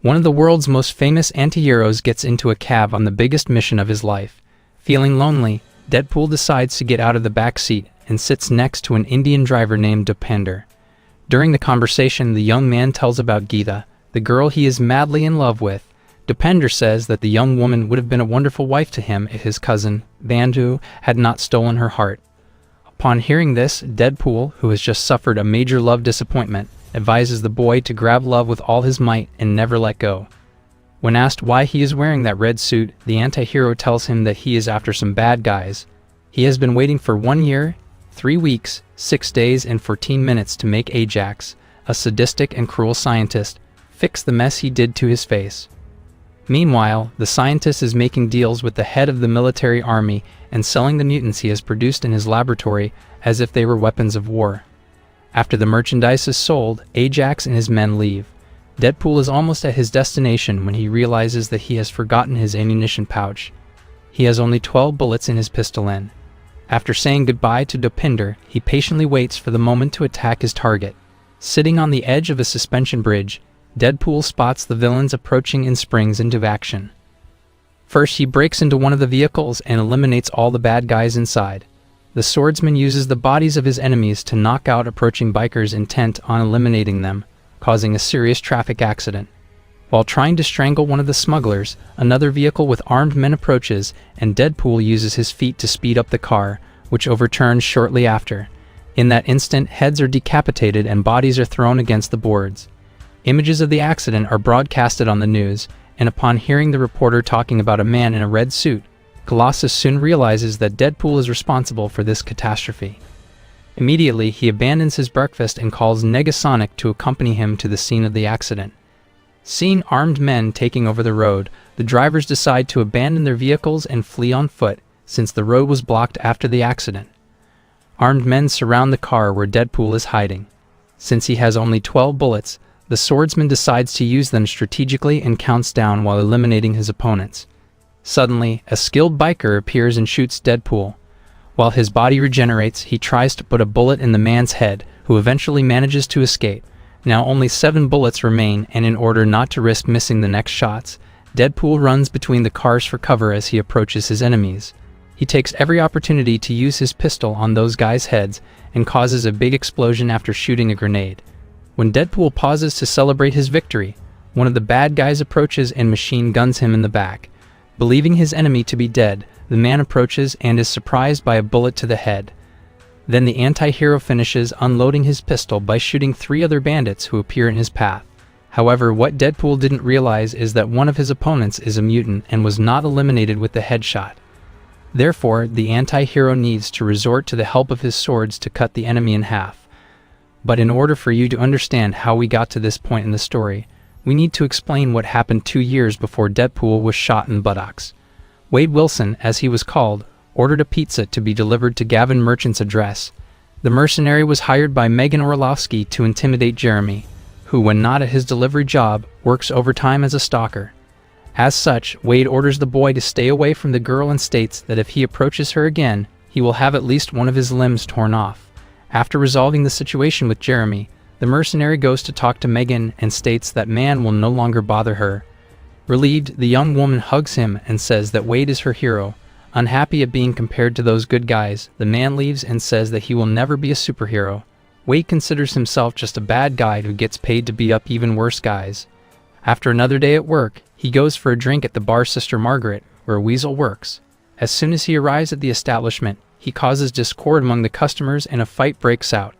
One of the world's most famous antiheroes gets into a cab on the biggest mission of his life. Feeling lonely, Deadpool decides to get out of the back seat and sits next to an Indian driver named Dupender. During the conversation, the young man tells about Geeta, the girl he is madly in love with. Dupender says that the young woman would have been a wonderful wife to him if his cousin, Bandhu, had not stolen her heart. Upon hearing this, Deadpool, who has just suffered a major love disappointment, advises the boy to grab love with all his might and never let go. When asked why he is wearing that red suit, the anti-hero tells him that he is after some bad guys. He has been waiting for 1 year, 3 weeks, 6 days, and 14 minutes to make Ajax, a sadistic and cruel scientist, fix the mess he did to his face. Meanwhile, the scientist is making deals with the head of the military army and selling the mutants he has produced in his laboratory as if they were weapons of war. After the merchandise is sold, Ajax and his men leave. Deadpool is almost at his destination when he realizes that he has forgotten his ammunition pouch. He has only 12 bullets in his pistol in. After saying goodbye to Dupender, he patiently waits for the moment to attack his target. Sitting on the edge of a suspension bridge, Deadpool spots the villains approaching and springs into action. First, he breaks into one of the vehicles and eliminates all the bad guys inside. The swordsman uses the bodies of his enemies to knock out approaching bikers intent on eliminating them, causing a serious traffic accident. While trying to strangle one of the smugglers, another vehicle with armed men approaches, and Deadpool uses his feet to speed up the car, which overturns shortly after. In that instant, heads are decapitated and bodies are thrown against the boards. Images of the accident are broadcasted on the news, and upon hearing the reporter talking about a man in a red suit, Colossus soon realizes that Deadpool is responsible for this catastrophe. Immediately, he abandons his breakfast and calls Negasonic to accompany him to the scene of the accident. Seeing armed men taking over the road, the drivers decide to abandon their vehicles and flee on foot, since the road was blocked after the accident. Armed men surround the car where Deadpool is hiding. Since he has only 12 bullets, the swordsman decides to use them strategically and counts down while eliminating his opponents. Suddenly, a skilled biker appears and shoots Deadpool. While his body regenerates, he tries to put a bullet in the man's head, who eventually manages to escape. Now only 7 bullets remain, and in order not to risk missing the next shots, Deadpool runs between the cars for cover as he approaches his enemies. He takes every opportunity to use his pistol on those guys' heads and causes a big explosion after shooting a grenade. When Deadpool pauses to celebrate his victory, one of the bad guys approaches and machine guns him in the back. Believing his enemy to be dead, the man approaches and is surprised by a bullet to the head. Then the anti-hero finishes unloading his pistol by shooting 3 other bandits who appear in his path. However, what Deadpool didn't realize is that one of his opponents is a mutant and was not eliminated with the headshot. Therefore, the anti-hero needs to resort to the help of his swords to cut the enemy in half. But in order for you to understand how we got to this point in the story, we need to explain what happened 2 years before Deadpool was shot in the buttocks. Wade Wilson, as he was called, ordered a pizza to be delivered to Gavin Merchant's address. The mercenary was hired by Megan Orlovsky to intimidate Jeremy, who, when not at his delivery job, works overtime as a stalker. As such, Wade orders the boy to stay away from the girl and states that if he approaches her again, he will have at least one of his limbs torn off. After resolving the situation with Jeremy, the mercenary goes to talk to Megan and states that man will no longer bother her. Relieved, the young woman hugs him and says that Wade is her hero. Unhappy at being compared to those good guys, the man leaves and says that he will never be a superhero. Wade considers himself just a bad guy who gets paid to beat up even worse guys. After another day at work, he goes for a drink at the bar Sister Margaret, where Weasel works. As soon as he arrives at the establishment, he causes discord among the customers and a fight breaks out.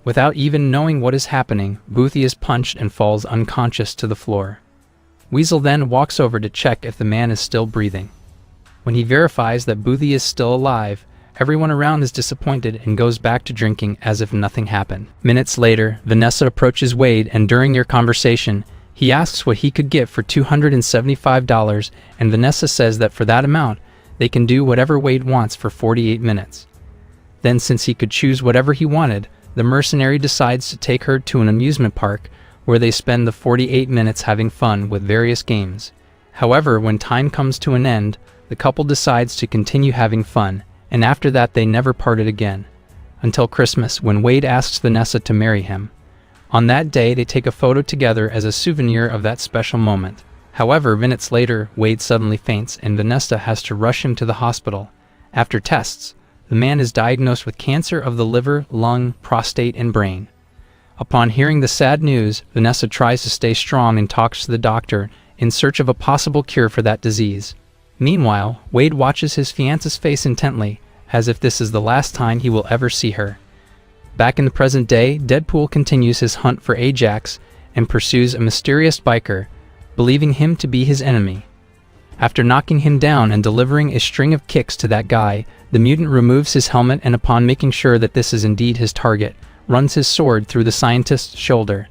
Without even knowing what is happening, Boothie is punched and falls unconscious to the floor. Weasel then walks over to check if the man is still breathing. When he verifies that Boothie is still alive, everyone around is disappointed and goes back to drinking as if nothing happened. Minutes later, Vanessa approaches Wade, and during their conversation, he asks what he could get for $275, and Vanessa says that for that amount, they can do whatever Wade wants for 48 minutes. Then, since he could choose whatever he wanted, the mercenary decides to take her to an amusement park where they spend the 48 minutes having fun with various games. However, when time comes to an end, the couple decides to continue having fun, and after that they never parted again. Until Christmas, when Wade asks Vanessa to marry him. On that day, they take a photo together as a souvenir of that special moment. However, minutes later, Wade suddenly faints and Vanessa has to rush him to the hospital. After tests, the man is diagnosed with cancer of the liver, lung, prostate, and brain. Upon hearing the sad news, Vanessa tries to stay strong and talks to the doctor in search of a possible cure for that disease. Meanwhile, Wade watches his fiancée's face intently, as if this is the last time he will ever see her. Back in the present day, Deadpool continues his hunt for Ajax and pursues a mysterious biker, believing him to be his enemy. After knocking him down and delivering a string of kicks to that guy, the mutant removes his helmet and upon making sure that this is indeed his target, runs his sword through the scientist's shoulder.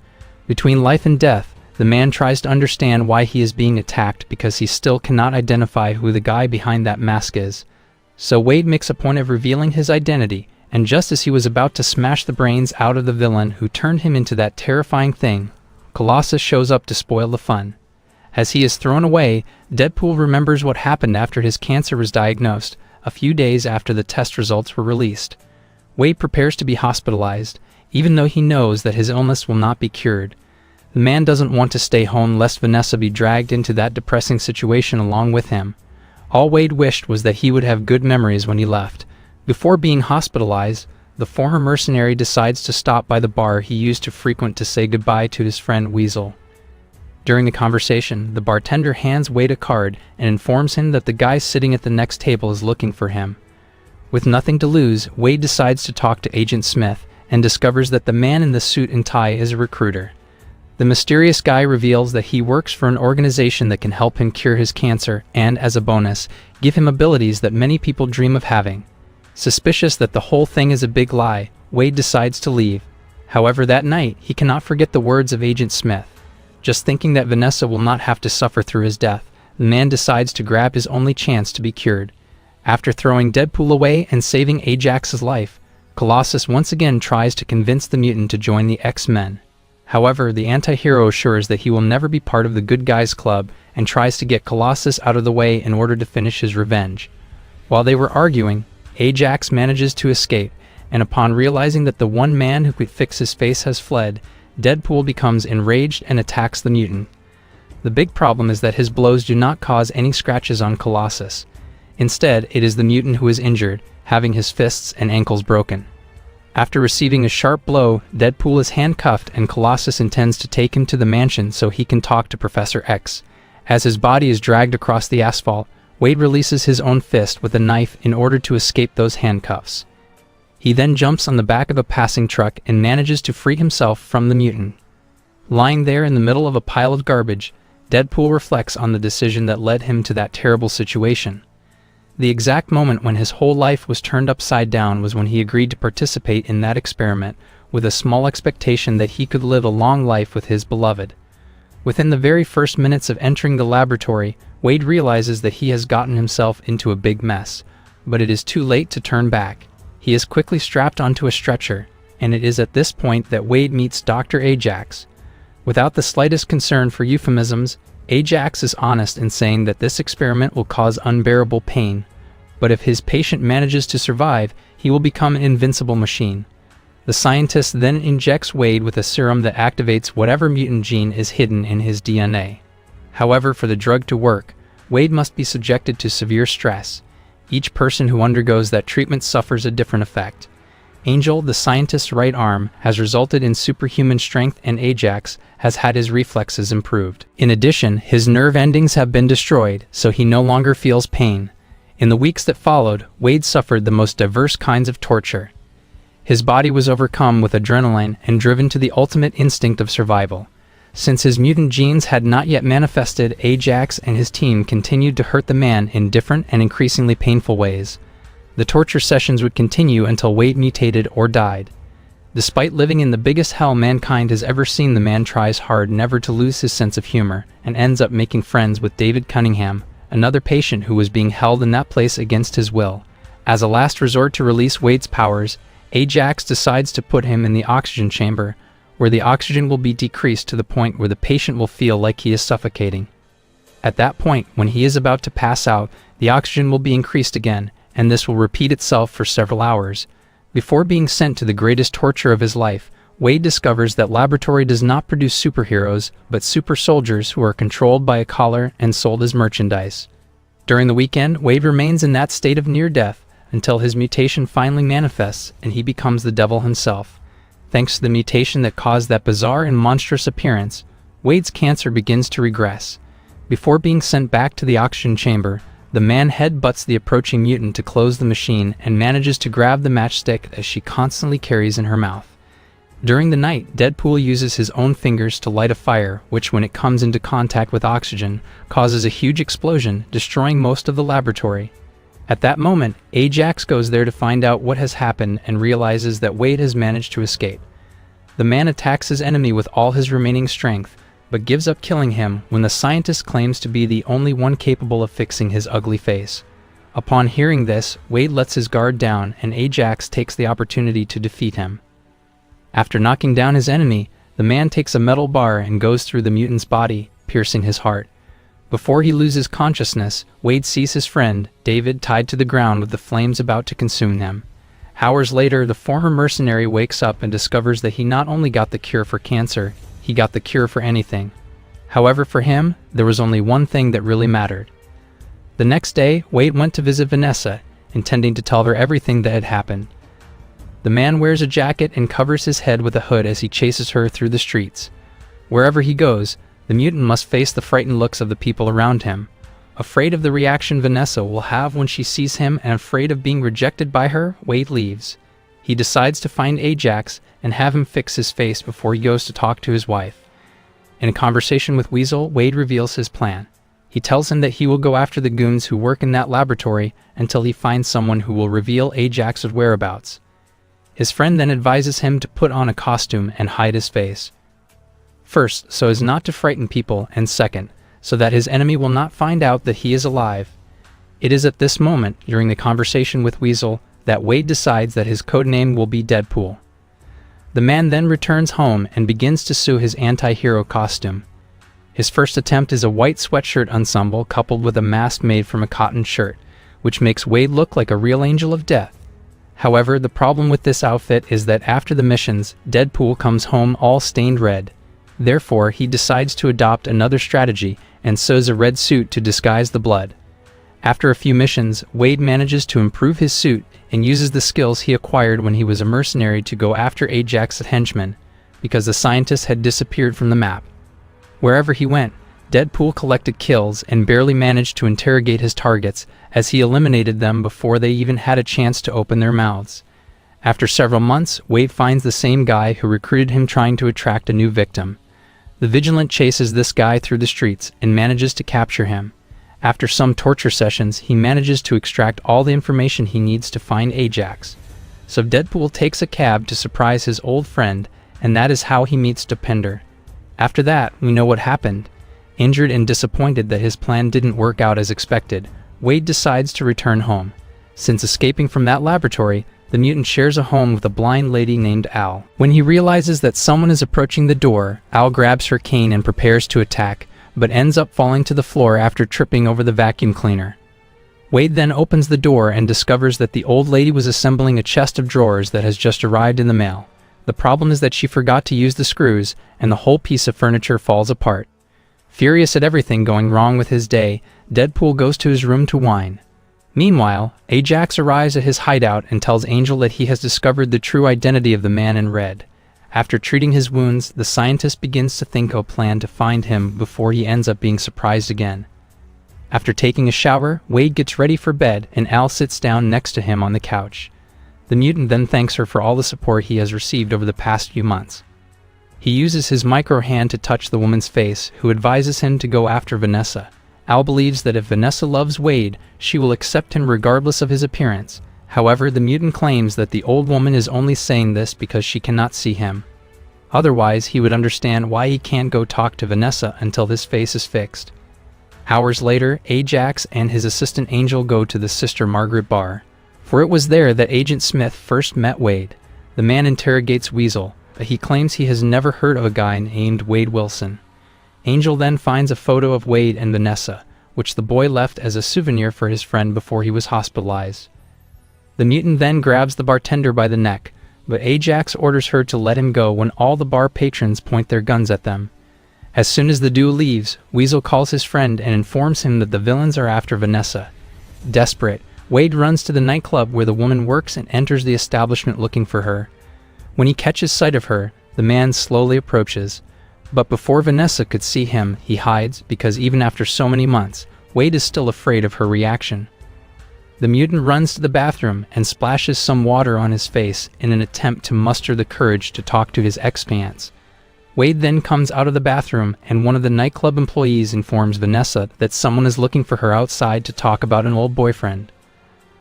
Between life and death, the man tries to understand why he is being attacked because he still cannot identify who the guy behind that mask is. So Wade makes a point of revealing his identity, and just as he was about to smash the brains out of the villain who turned him into that terrifying thing, Colossus shows up to spoil the fun. As he is thrown away, Deadpool remembers what happened after his cancer was diagnosed, a few days after the test results were released. Wade prepares to be hospitalized, even though he knows that his illness will not be cured. The man doesn't want to stay home lest Vanessa be dragged into that depressing situation along with him. All Wade wished was that he would have good memories when he left. Before being hospitalized, the former mercenary decides to stop by the bar he used to frequent to say goodbye to his friend Weasel. During the conversation, the bartender hands Wade a card and informs him that the guy sitting at the next table is looking for him. With nothing to lose, Wade decides to talk to Agent Smith and discovers that the man in the suit and tie is a recruiter. The mysterious guy reveals that he works for an organization that can help him cure his cancer and, as a bonus, give him abilities that many people dream of having. Suspicious that the whole thing is a big lie, Wade decides to leave. However, that night, he cannot forget the words of Agent Smith. Just thinking that Vanessa will not have to suffer through his death, the man decides to grab his only chance to be cured. After throwing Deadpool away and saving Ajax's life, Colossus once again tries to convince the mutant to join the X-Men. However, the anti-hero assures that he will never be part of the Good Guys Club and tries to get Colossus out of the way in order to finish his revenge. While they were arguing, Ajax manages to escape, and upon realizing that the one man who could fix his face has fled, Deadpool becomes enraged and attacks the mutant. The big problem is that his blows do not cause any scratches on Colossus. Instead, it is the mutant who is injured, having his fists and ankles broken. After receiving a sharp blow, Deadpool is handcuffed and Colossus intends to take him to the mansion so he can talk to Professor X. As his body is dragged across the asphalt, Wade releases his own fist with a knife in order to escape those handcuffs. He then jumps on the back of a passing truck and manages to free himself from the mutant. Lying there in the middle of a pile of garbage, Deadpool reflects on the decision that led him to that terrible situation. The exact moment when his whole life was turned upside down was when he agreed to participate in that experiment, with a small expectation that he could live a long life with his beloved. Within the very first minutes of entering the laboratory, Wade realizes that he has gotten himself into a big mess, but it is too late to turn back. He is quickly strapped onto a stretcher, and it is at this point that Wade meets Dr. Ajax. Without the slightest concern for euphemisms, Ajax is honest in saying that this experiment will cause unbearable pain, but if his patient manages to survive, he will become an invincible machine. The scientist then injects Wade with a serum that activates whatever mutant gene is hidden in his DNA. However, for the drug to work, Wade must be subjected to severe stress. Each person who undergoes that treatment suffers a different effect. Angel, the scientist's right arm, has resulted in superhuman strength and Ajax has had his reflexes improved. In addition, his nerve endings have been destroyed, so he no longer feels pain. In the weeks that followed, Wade suffered the most diverse kinds of torture. His body was overcome with adrenaline and driven to the ultimate instinct of survival. Since his mutant genes had not yet manifested, Ajax and his team continued to hurt the man in different and increasingly painful ways. The torture sessions would continue until Wade mutated or died. Despite living in the biggest hell mankind has ever seen, the man tries hard never to lose his sense of humor and ends up making friends with David Cunningham, another patient who was being held in that place against his will. As a last resort to release Wade's powers, Ajax decides to put him in the oxygen chamber, where the oxygen will be decreased to the point where the patient will feel like he is suffocating. At that point, when he is about to pass out, the oxygen will be increased again, and this will repeat itself for several hours. Before being sent to the greatest torture of his life, Wade discovers that laboratory does not produce superheroes, but super soldiers who are controlled by a collar and sold as merchandise. During the weekend, Wade remains in that state of near death until his mutation finally manifests and he becomes the devil himself. Thanks to the mutation that caused that bizarre and monstrous appearance, Wade's cancer begins to regress. Before being sent back to the oxygen chamber, the man headbutts the approaching mutant to close the machine and manages to grab the matchstick that she constantly carries in her mouth. During the night, Deadpool uses his own fingers to light a fire, which when it comes into contact with oxygen, causes a huge explosion, destroying most of the laboratory. At that moment, Ajax goes there to find out what has happened and realizes that Wade has managed to escape. The man attacks his enemy with all his remaining strength, but gives up killing him when the scientist claims to be the only one capable of fixing his ugly face. Upon hearing this, Wade lets his guard down and Ajax takes the opportunity to defeat him. After knocking down his enemy, the man takes a metal bar and goes through the mutant's body, piercing his heart. Before he loses consciousness, Wade sees his friend, David, tied to the ground with the flames about to consume him. Hours later, the former mercenary wakes up and discovers that he not only got the cure for cancer, he got the cure for anything. However, for him, there was only one thing that really mattered. The next day, Wade went to visit Vanessa, intending to tell her everything that had happened. The man wears a jacket and covers his head with a hood as he chases her through the streets. Wherever he goes, the mutant must face the frightened looks of the people around him. Afraid of the reaction Vanessa will have when she sees him and afraid of being rejected by her, Wade leaves. He decides to find Ajax and have him fix his face before he goes to talk to his wife. In a conversation with Weasel, Wade reveals his plan. He tells him that he will go after the goons who work in that laboratory until he finds someone who will reveal Ajax's whereabouts. His friend then advises him to put on a costume and hide his face. First, so as not to frighten people, and second, so that his enemy will not find out that he is alive. It is at this moment, during the conversation with Weasel, that Wade decides that his codename will be Deadpool. The man then returns home and begins to sew his anti-hero costume. His first attempt is a white sweatshirt ensemble coupled with a mask made from a cotton shirt, which makes Wade look like a real angel of death. However, the problem with this outfit is that after the missions, Deadpool comes home all stained red. Therefore, he decides to adopt another strategy and sews a red suit to disguise the blood. After a few missions, Wade manages to improve his suit and uses the skills he acquired when he was a mercenary to go after Ajax's henchmen, because the scientist had disappeared from the map. Wherever he went, Deadpool collected kills and barely managed to interrogate his targets, as he eliminated them before they even had a chance to open their mouths. After several months, Wade finds the same guy who recruited him trying to attract a new victim. The Vigilant chases this guy through the streets and manages to capture him. After some torture sessions, he manages to extract all the information he needs to find Ajax. So Deadpool takes a cab to surprise his old friend, and that is how he meets Depender. After that, we know what happened. Injured and disappointed that his plan didn't work out as expected, Wade decides to return home. Since escaping from that laboratory, the mutant shares a home with a blind lady named Al. When he realizes that someone is approaching the door, Al grabs her cane and prepares to attack, but ends up falling to the floor after tripping over the vacuum cleaner. Wade then opens the door and discovers that the old lady was assembling a chest of drawers that has just arrived in the mail. The problem is that she forgot to use the screws, and the whole piece of furniture falls apart. Furious at everything going wrong with his day, Deadpool goes to his room to whine. Meanwhile, Ajax arrives at his hideout and tells Angel that he has discovered the true identity of the man in red. After treating his wounds, the scientist begins to think of a plan to find him before he ends up being surprised again. After taking a shower, Wade gets ready for bed and Al sits down next to him on the couch. The mutant then thanks her for all the support he has received over the past few months. He uses his micro hand to touch the woman's face, who advises him to go after Vanessa. Al believes that if Vanessa loves Wade, she will accept him regardless of his appearance. However, the mutant claims that the old woman is only saying this because she cannot see him. Otherwise, he would understand why he can't go talk to Vanessa until his face is fixed. Hours later, Ajax and his assistant Angel go to the Sister Margaret bar, for it was there that Agent Smith first met Wade. The man interrogates Weasel, but he claims he has never heard of a guy named Wade Wilson. Angel then finds a photo of Wade and Vanessa, which the boy left as a souvenir for his friend before he was hospitalized. The mutant then grabs the bartender by the neck, but Ajax orders her to let him go when all the bar patrons point their guns at them. As soon as the duo leaves, Weasel calls his friend and informs him that the villains are after Vanessa. Desperate, Wade runs to the nightclub where the woman works and enters the establishment looking for her. When he catches sight of her, the man slowly approaches. But before Vanessa could see him, he hides because even after so many months, Wade is still afraid of her reaction. The mutant runs to the bathroom and splashes some water on his face in an attempt to muster the courage to talk to his ex-fiancée. Wade then comes out of the bathroom and one of the nightclub employees informs Vanessa that someone is looking for her outside to talk about an old boyfriend.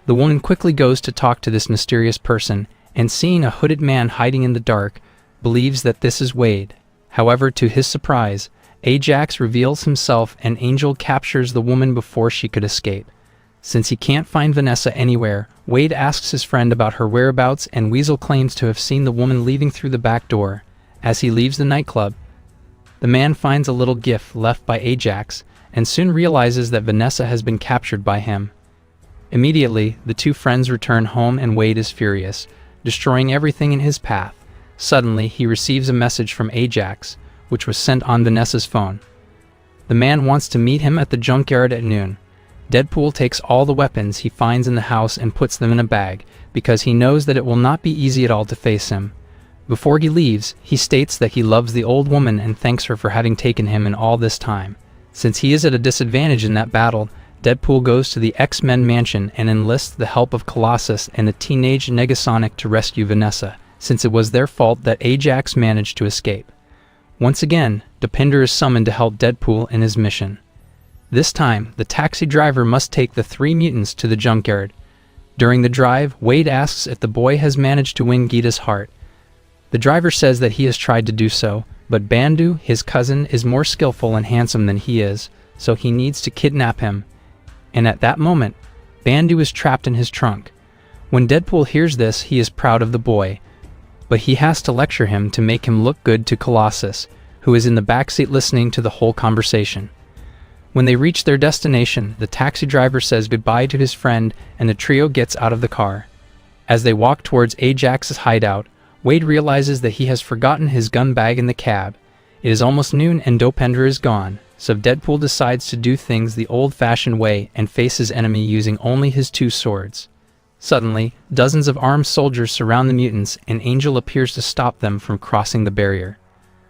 The woman quickly goes to talk to this mysterious person and seeing a hooded man hiding in the dark, believes that this is Wade. However, to his surprise, Ajax reveals himself and Angel captures the woman before she could escape. Since he can't find Vanessa anywhere, Wade asks his friend about her whereabouts and Weasel claims to have seen the woman leaving through the back door. As he leaves the nightclub, the man finds a little gift left by Ajax and soon realizes that Vanessa has been captured by him. Immediately, the two friends return home and Wade is furious, destroying everything in his path. Suddenly, he receives a message from Ajax, which was sent on Vanessa's phone. The man wants to meet him at the junkyard at noon. Deadpool takes all the weapons he finds in the house and puts them in a bag, because he knows that it will not be easy at all to face him. Before he leaves, he states that he loves the old woman and thanks her for having taken him in all this time. Since he is at a disadvantage in that battle, Deadpool goes to the X-Men mansion and enlists the help of Colossus and the teenage Negasonic to rescue Vanessa, since it was their fault that Ajax managed to escape. Once again, Depender is summoned to help Deadpool in his mission. This time, the taxi driver must take the three mutants to the junkyard. During the drive, Wade asks if the boy has managed to win Gita's heart. The driver says that he has tried to do so, but Bandu, his cousin, is more skillful and handsome than he is, so he needs to kidnap him. And at that moment, Bandu is trapped in his trunk. When Deadpool hears this, he is proud of the boy, but he has to lecture him to make him look good to Colossus, who is in the backseat listening to the whole conversation. When they reach their destination, the taxi driver says goodbye to his friend and the trio gets out of the car. As they walk towards Ajax's hideout, Wade realizes that he has forgotten his gun bag in the cab. It is almost noon and Dopender is gone, so Deadpool decides to do things the old-fashioned way and face his enemy using only his two swords. Suddenly, dozens of armed soldiers surround the mutants and Angel appears to stop them from crossing the barrier.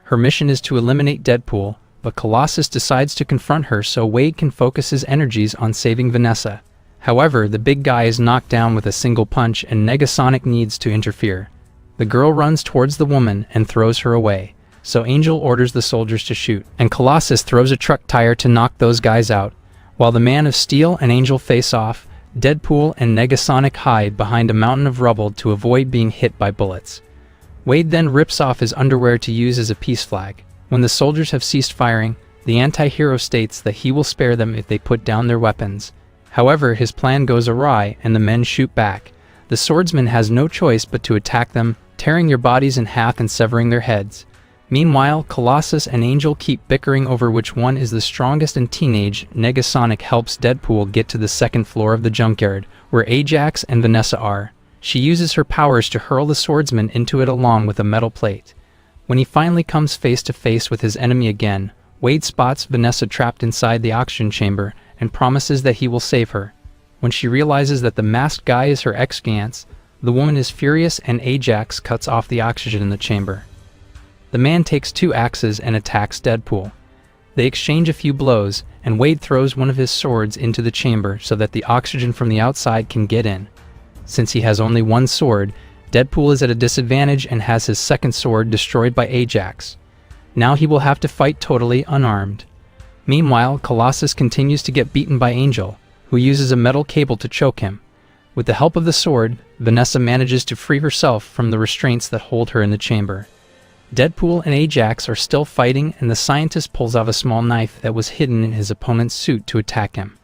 Her mission is to eliminate Deadpool, but Colossus decides to confront her so Wade can focus his energies on saving Vanessa. However, the big guy is knocked down with a single punch and Negasonic needs to interfere. The girl runs towards the woman and throws her away, so Angel orders the soldiers to shoot, and Colossus throws a truck tire to knock those guys out. While the Man of Steel and Angel face off, Deadpool and Negasonic hide behind a mountain of rubble to avoid being hit by bullets. Wade then rips off his underwear to use as a peace flag. When the soldiers have ceased firing, the anti-hero states that he will spare them if they put down their weapons. However, his plan goes awry and the men shoot back. The swordsman has no choice but to attack them, tearing their bodies in half and severing their heads. Meanwhile, Colossus and Angel keep bickering over which one is the strongest, and teenage Negasonic helps Deadpool get to the second floor of the junkyard, where Ajax and Vanessa are. She uses her powers to hurl the swordsman into it along with a metal plate. When he finally comes face to face with his enemy again, Wade spots Vanessa trapped inside the oxygen chamber and promises that he will save her. When she realizes that the masked guy is her ex-fiancé, the woman is furious and Ajax cuts off the oxygen in the chamber. The man takes two axes and attacks Deadpool. They exchange a few blows, and Wade throws one of his swords into the chamber so that the oxygen from the outside can get in. Since he has only one sword, Deadpool is at a disadvantage and has his second sword destroyed by Ajax. Now he will have to fight totally unarmed. Meanwhile, Colossus continues to get beaten by Angel, who uses a metal cable to choke him. With the help of the sword, Vanessa manages to free herself from the restraints that hold her in the chamber. Deadpool and Ajax are still fighting, and the scientist pulls out a small knife that was hidden in his opponent's suit to attack him.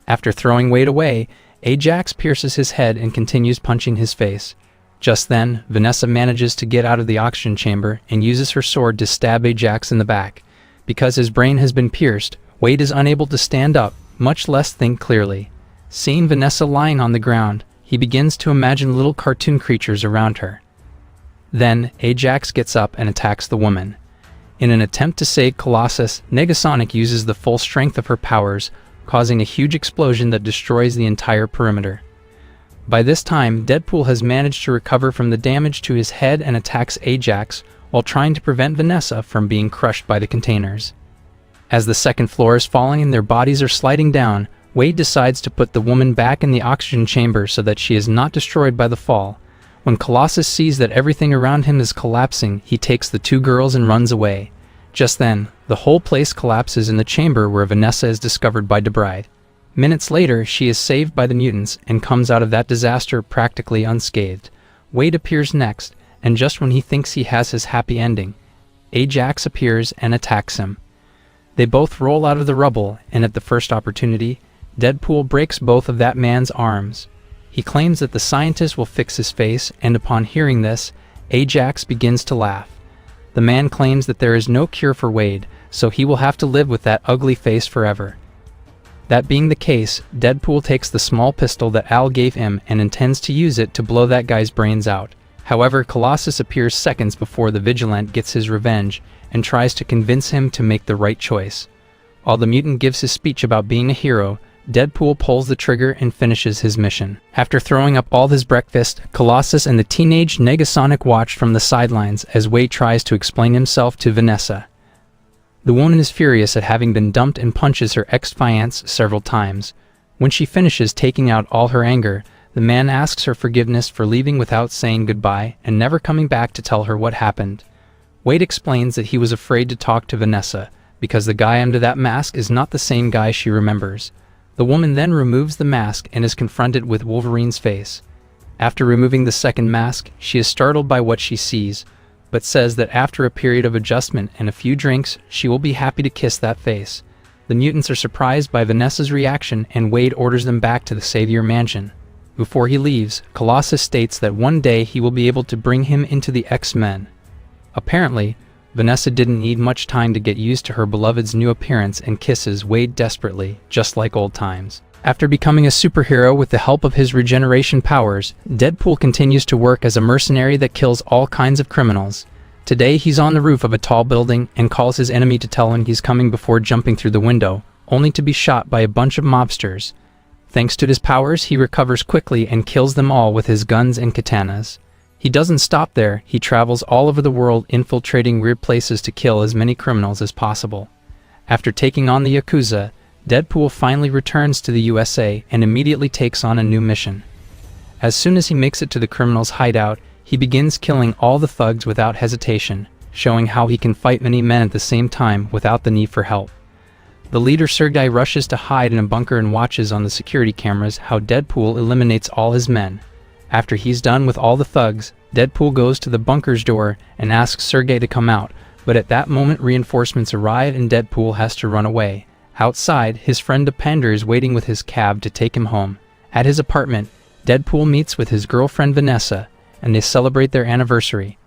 After throwing Wade away, Ajax pierces his head and continues punching his face. Just then, Vanessa manages to get out of the oxygen chamber and uses her sword to stab Ajax in the back. Because his brain has been pierced, Wade is unable to stand up, much less think clearly. Seeing Vanessa lying on the ground, he begins to imagine little cartoon creatures around her. Then, Ajax gets up and attacks the woman. In an attempt to save Colossus, Negasonic uses the full strength of her powers, causing a huge explosion that destroys the entire perimeter. By this time, Deadpool has managed to recover from the damage to his head and attacks Ajax while trying to prevent Vanessa from being crushed by the containers. As the second floor is falling and their bodies are sliding down, Wade decides to put the woman back in the oxygen chamber so that she is not destroyed by the fall. When Colossus sees that everything around him is collapsing, he takes the two girls and runs away. Just then, the whole place collapses in the chamber where Vanessa is discovered by DeBride. Minutes later, she is saved by the mutants and comes out of that disaster practically unscathed. Wade appears next, and just when he thinks he has his happy ending, Ajax appears and attacks him. They both roll out of the rubble, and at the first opportunity, Deadpool breaks both of that man's arms. He claims that the scientist will fix his face, and upon hearing this, Ajax begins to laugh. The man claims that there is no cure for Wade, so he will have to live with that ugly face forever. That being the case, Deadpool takes the small pistol that Al gave him and intends to use it to blow that guy's brains out. However, Colossus appears seconds before the Vigilant gets his revenge and tries to convince him to make the right choice. While the mutant gives his speech about being a hero, Deadpool pulls the trigger and finishes his mission. After throwing up all his breakfast, Colossus and the teenage Negasonic watch from the sidelines as Wade tries to explain himself to Vanessa. The woman is furious at having been dumped and punches her ex-fiance several times. When she finishes taking out all her anger, the man asks her forgiveness for leaving without saying goodbye and never coming back to tell her what happened. Wade explains that he was afraid to talk to Vanessa because the guy under that mask is not the same guy she remembers. The woman then removes the mask and is confronted with Wolverine's face. After removing the second mask, she is startled by what she sees, but says that after a period of adjustment and a few drinks, she will be happy to kiss that face. The mutants are surprised by Vanessa's reaction and Wade orders them back to the Savior Mansion. Before he leaves, Colossus states that one day he will be able to bring him into the X-Men. Apparently, Vanessa didn't need much time to get used to her beloved's new appearance and kisses Wade desperately, just like old times. After becoming a superhero with the help of his regeneration powers, Deadpool continues to work as a mercenary that kills all kinds of criminals. Today he's on the roof of a tall building and calls his enemy to tell him he's coming before jumping through the window, only to be shot by a bunch of mobsters. Thanks to his powers, he recovers quickly and kills them all with his guns and katanas. He doesn't stop there, he travels all over the world infiltrating weird places to kill as many criminals as possible. After taking on the Yakuza, Deadpool finally returns to the USA and immediately takes on a new mission. As soon as he makes it to the criminals' hideout, he begins killing all the thugs without hesitation, showing how he can fight many men at the same time without the need for help. The leader Sergei rushes to hide in a bunker and watches on the security cameras how Deadpool eliminates all his men. After he's done with all the thugs, Deadpool goes to the bunker's door and asks Sergei to come out, but at that moment reinforcements arrive and Deadpool has to run away. Outside, his friend Depender is waiting with his cab to take him home. At his apartment, Deadpool meets with his girlfriend Vanessa, and they celebrate their anniversary.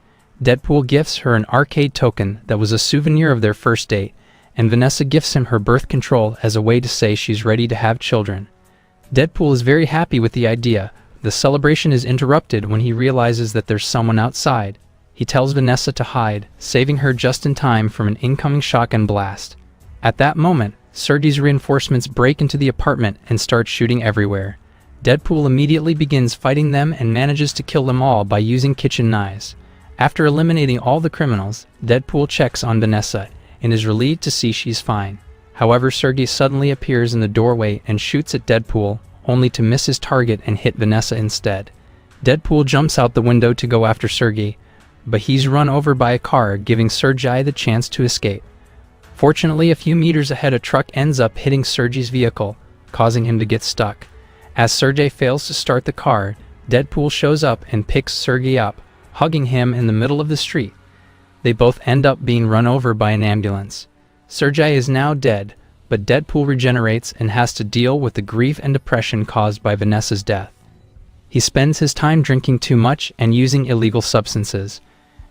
Deadpool gifts her an arcade token that was a souvenir of their first date, and Vanessa gifts him her birth control as a way to say she's ready to have children. Deadpool is very happy with the idea. The celebration is interrupted when he realizes that there's someone outside. He tells Vanessa to hide, saving her just in time from an incoming shotgun blast. At that moment, Sergei's reinforcements break into the apartment and start shooting everywhere. Deadpool immediately begins fighting them and manages to kill them all by using kitchen knives. After eliminating all the criminals, Deadpool checks on Vanessa and is relieved to see she's fine. However, Sergei suddenly appears in the doorway and shoots at Deadpool, only to miss his target and hit Vanessa instead. Deadpool jumps out the window to go after Sergei, but he's run over by a car, giving Sergei the chance to escape. Fortunately, a few meters ahead a truck ends up hitting Sergei's vehicle, causing him to get stuck. As Sergei fails to start the car, Deadpool shows up and picks Sergei up, hugging him in the middle of the street. They both end up being run over by an ambulance. Sergei is now dead, but Deadpool regenerates and has to deal with the grief and depression caused by Vanessa's death. He spends his time drinking too much and using illegal substances.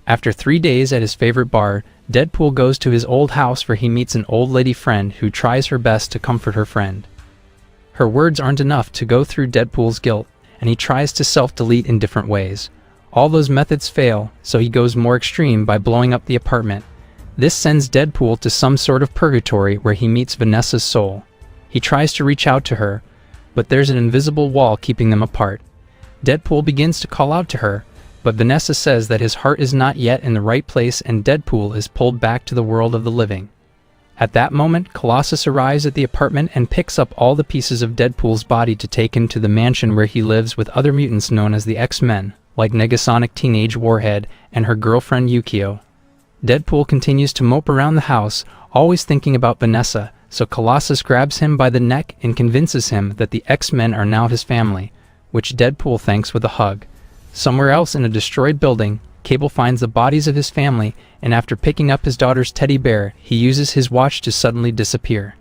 After 3 days at his favorite bar, Deadpool goes to his old house where he meets an old lady friend who tries her best to comfort her friend. Her words aren't enough to go through Deadpool's guilt, and he tries to self-delete in different ways. All those methods fail, so he goes more extreme by blowing up the apartment. This sends Deadpool to some sort of purgatory where he meets Vanessa's soul. He tries to reach out to her, but there's an invisible wall keeping them apart. Deadpool begins to call out to her, but Vanessa says that his heart is not yet in the right place and Deadpool is pulled back to the world of the living. At that moment, Colossus arrives at the apartment and picks up all the pieces of Deadpool's body to take him to the mansion where he lives with other mutants known as the X-Men, like Negasonic Teenage Warhead and her girlfriend Yukio. Deadpool continues to mope around the house, always thinking about Vanessa, so Colossus grabs him by the neck and convinces him that the X-Men are now his family, which Deadpool thanks with a hug. Somewhere else in a destroyed building, Cable finds the bodies of his family, and after picking up his daughter's teddy bear, he uses his watch to suddenly disappear.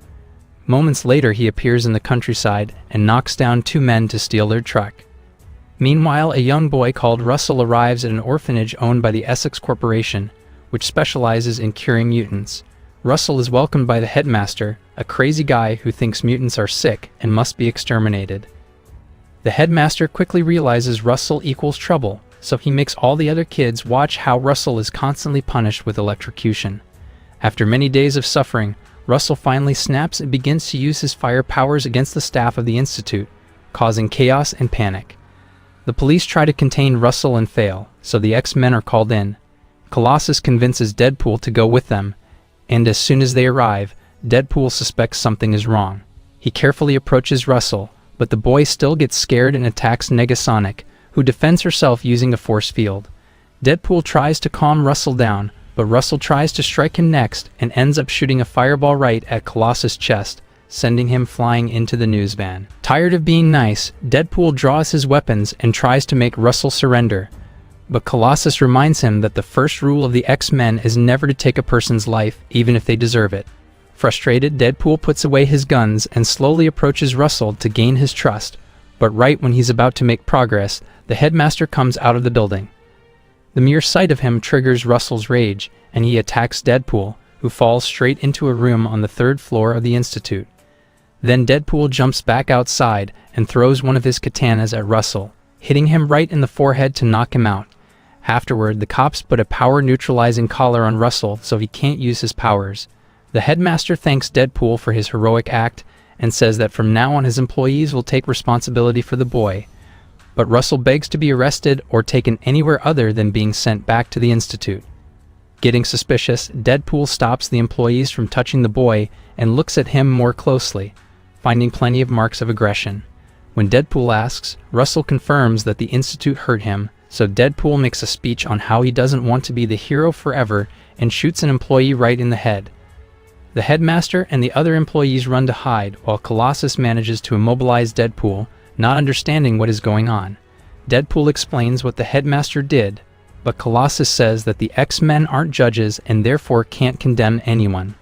Moments later, he appears in the countryside and knocks down two men to steal their truck. Meanwhile, a young boy called Russell arrives at an orphanage owned by the Essex Corporation, which specializes in curing mutants. Russell is welcomed by the headmaster, a crazy guy who thinks mutants are sick and must be exterminated. The headmaster quickly realizes Russell equals trouble, so he makes all the other kids watch how Russell is constantly punished with electrocution. After many days of suffering, Russell finally snaps and begins to use his fire powers against the staff of the Institute, causing chaos and panic. The police try to contain Russell and fail, so the X-Men are called in. Colossus convinces Deadpool to go with them, and as soon as they arrive, Deadpool suspects something is wrong. He carefully approaches Russell, but the boy still gets scared and attacks Negasonic, who defends herself using a force field. Deadpool tries to calm Russell down, but Russell tries to strike him next and ends up shooting a fireball right at Colossus' chest, sending him flying into the news van. Tired of being nice, Deadpool draws his weapons and tries to make Russell surrender, but Colossus reminds him that the first rule of the X-Men is never to take a person's life, even if they deserve it. Frustrated, Deadpool puts away his guns and slowly approaches Russell to gain his trust, but right when he's about to make progress, the headmaster comes out of the building. The mere sight of him triggers Russell's rage, and he attacks Deadpool, who falls straight into a room on the third floor of the Institute. Then Deadpool jumps back outside and throws one of his katanas at Russell, hitting him right in the forehead to knock him out. Afterward, the cops put a power-neutralizing collar on Russell so he can't use his powers. The headmaster thanks Deadpool for his heroic act and says that from now on his employees will take responsibility for the boy. But Russell begs to be arrested or taken anywhere other than being sent back to the Institute. Getting suspicious, Deadpool stops the employees from touching the boy and looks at him more closely, finding plenty of marks of aggression. When Deadpool asks, Russell confirms that the Institute hurt him, so Deadpool makes a speech on how he doesn't want to be the hero forever and shoots an employee right in the head. The headmaster and the other employees run to hide while Colossus manages to immobilize Deadpool, not understanding what is going on. Deadpool explains what the headmaster did, but Colossus says that the X-Men aren't judges and therefore can't condemn anyone.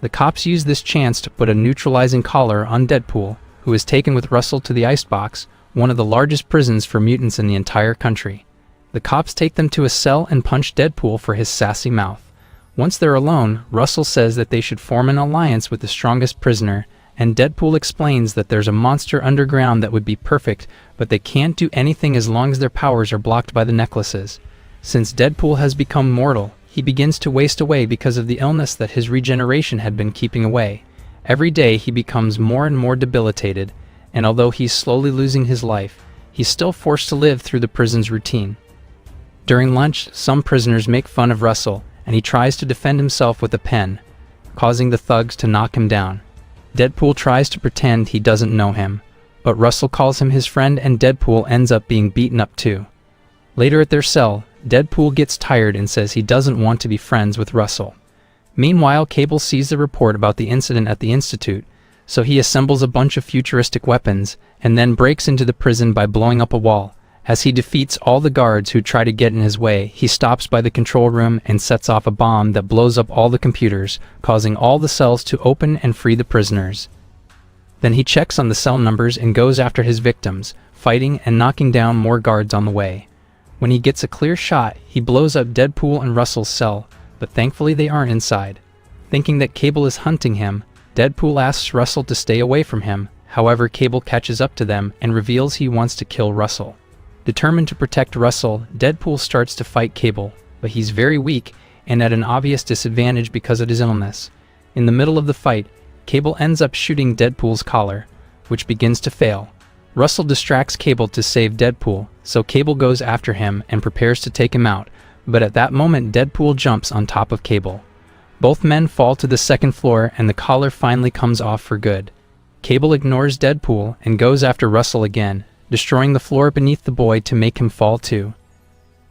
The cops use this chance to put a neutralizing collar on Deadpool, who is taken with Russell to the Icebox, one of the largest prisons for mutants in the entire country. The cops take them to a cell and punch Deadpool for his sassy mouth. Once they're alone, Russell says that they should form an alliance with the strongest prisoner, and Deadpool explains that there's a monster underground that would be perfect, but they can't do anything as long as their powers are blocked by the necklaces. Since Deadpool has become mortal, he begins to waste away because of the illness that his regeneration had been keeping away. Every day he becomes more and more debilitated, and although he's slowly losing his life, he's still forced to live through the prison's routine. During lunch, some prisoners make fun of Russell, and he tries to defend himself with a pen, causing the thugs to knock him down. Deadpool tries to pretend he doesn't know him, but Russell calls him his friend and Deadpool ends up being beaten up too. Later at their cell, Deadpool gets tired and says he doesn't want to be friends with Russell. Meanwhile, Cable sees the report about the incident at the Institute, so he assembles a bunch of futuristic weapons and then breaks into the prison by blowing up a wall. As he defeats all the guards who try to get in his way, he stops by the control room and sets off a bomb that blows up all the computers, causing all the cells to open and free the prisoners. Then he checks on the cell numbers and goes after his victims, fighting and knocking down more guards on the way. When he gets a clear shot, he blows up Deadpool and Russell's cell, but thankfully they aren't inside. Thinking that Cable is hunting him, Deadpool asks Russell to stay away from him. However, Cable catches up to them and reveals he wants to kill Russell. Determined to protect Russell, Deadpool starts to fight Cable, but he's very weak and at an obvious disadvantage because of his illness. In the middle of the fight, Cable ends up shooting Deadpool's collar, which begins to fail. Russell distracts Cable to save Deadpool, so Cable goes after him and prepares to take him out, but at that moment Deadpool jumps on top of Cable. Both men fall to the second floor and the collar finally comes off for good. Cable ignores Deadpool and goes after Russell again, destroying the floor beneath the boy to make him fall too.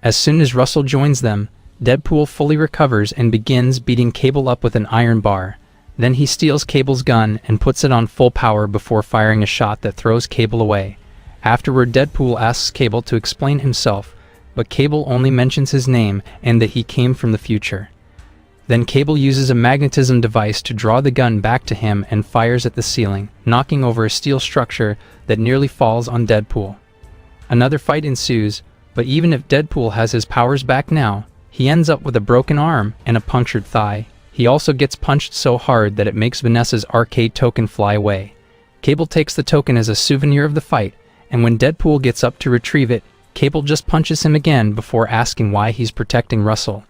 As soon as Russell joins them, Deadpool fully recovers and begins beating Cable up with an iron bar. Then he steals Cable's gun and puts it on full power before firing a shot that throws Cable away. Afterward, Deadpool asks Cable to explain himself, but Cable only mentions his name and that he came from the future. Then Cable uses a magnetism device to draw the gun back to him and fires at the ceiling, knocking over a steel structure that nearly falls on Deadpool. Another fight ensues, but even if Deadpool has his powers back now, he ends up with a broken arm and a punctured thigh. He also gets punched so hard that it makes Vanessa's arcade token fly away. Cable takes the token as a souvenir of the fight, and when Deadpool gets up to retrieve it, Cable just punches him again before asking why he's protecting Russell.